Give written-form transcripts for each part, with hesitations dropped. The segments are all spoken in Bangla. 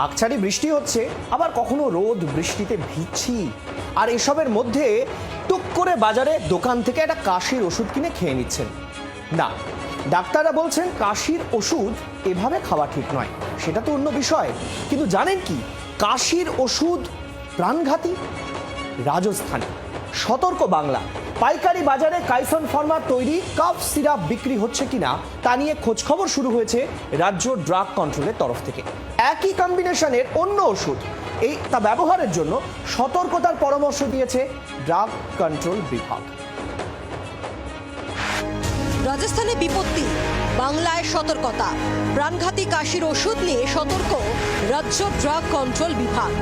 আকছাড়ি বৃষ্টি হচ্ছে, আবার কখনো রোদ বৃষ্টিতে ভিজছি, আর এসবের মধ্যে টুক করে বাজারে দোকান থেকে একটা কাশির ওষুধ কিনে খেয়ে নিচ্ছেন। না, ডাক্তাররা বলছেন কাশির ওষুধ এভাবে খাওয়া ঠিক নয়, সেটা তো অন্য বিষয়। কিন্তু জানেন কি, কাশির ওষুধ প্রাণঘাতী। রাজস্থানে সতর্ক বাংলা, পাইকারি বাজারে কাইসন ফার্মার তৈরি কাফ সিরাপ বিক্রি হচ্ছে কিনা তা নিয়ে খোঁজখবর শুরু হয়েছে রাজ্য ড্রাগ কন্ট্রোলের তরফ থেকে। একই কম্বিনেশনের অন্য ওষুধ তা ব্যবহারের জন্য সতর্কতার পরামর্শ দিয়েছে ড্রাগ কন্ট্রোল বিভাগ। রাজস্থানে বিপত্তি, বাংলায় সতর্কতা। প্রাণঘাতী কাশির ওষুধ নিয়ে সতর্ক রাজ্য ড্রাগ কন্ট্রোল বিভাগ।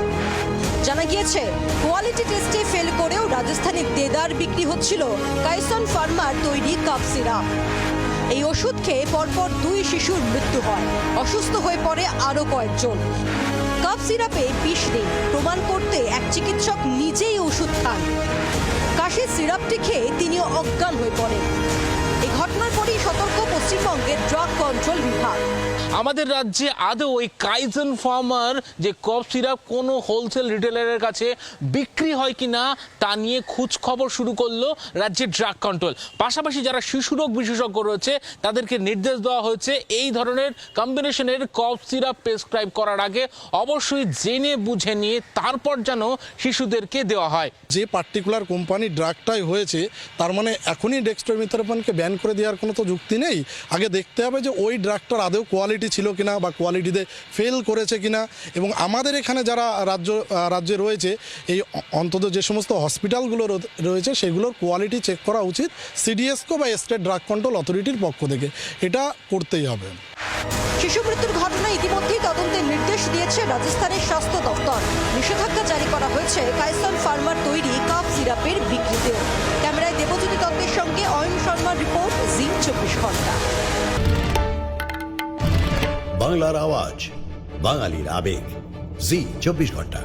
জানা গিয়েছে, কোয়ালিটি টেস্টে ফেল করেও রাজস্থানে দেদার বিক্রি হচ্ছিল কাইসন ফার্মার তৈরি কাফ সিরাপ। এই ওষুধ খেয়ে পরপর 2 শিশুর মৃত্যু হয়, অসুস্থ হয়ে পড়ে আরও কয়েকজন। কাফ সিরাপে বিষ নেই প্রমাণ করতে এক চিকিৎসক নিজেই ওষুধ খান। কাশির সিরাপটি খেয়ে তিনিও অজ্ঞান হয়ে পড়েন। এই ঘটনার পরেই সতর্ক পশ্চিমবঙ্গের ড্রাগ কন্ট্রোল বিভাগ। আমাদের রাজ্যে আদৌ ওই কাইসন ফার্মার যে কফ সিরাপ কোনো হোলসেল রিটেলারের কাছে বিক্রি হয় কিনা তা নিয়ে খোঁজ খবর শুরু করলো রাজ্যের ড্রাগ কন্ট্রোল। পাশাপাশি যারা শিশুরোগ বিশেষজ্ঞ রয়েছে তাদেরকে নির্দেশ দেওয়া হয়েছে এই ধরনের কম্বিনেশনের কফ সিরাপ প্রেসক্রাইব করার আগে অবশ্যই জেনে বুঝে নিয়ে তারপর যেন শিশুদেরকে দেওয়া হয়। যে পার্টিকুলার কোম্পানি ড্রাগটাই হয়েছে তার মানে এখনই ডেক্সট্রোমিথরফনকে ব্যান করে দেওয়ার কোনো তো যুক্তি নেই। আগে দেখতে হবে যে ওই ড্রাগটার আদৌ কোয়ালিটি ছিল কিনা বা কোয়ালিটিতে ফেল করেছে কিনা। এবং আমাদের এখানে যারা রাজ্যে রয়েছে, এই অন্তত যে সমস্ত হসপিটালগুলো রয়েছে সেগুলোর কোয়ালিটি চেক করা উচিত সিডিএসকো বা স্টেট ড্রাগ কন্ট্রোল অথরিটির পক্ষ থেকে। এটা করতেই হবে। শিশু মৃত্যুর ঘটনায় ইতিমধ্যেই তদন্তের নির্দেশ দিয়েছে রাজস্থানের স্বাস্থ্য দপ্তর। নিষেধাজ্ঞা জারি করা হয়েছে কাইসন ফার্মার তৈরি কাফ সিরাপের বিক্রিতেও। ক্যামেরায় দেবজ্যোতি দত্তের সঙ্গে অয়ন শর্মার রিপোর্ট, জি 24 ঘন্টা। বাংলার আওয়াজ, বাঙালির আবেগ, জি 24 ঘন্টা।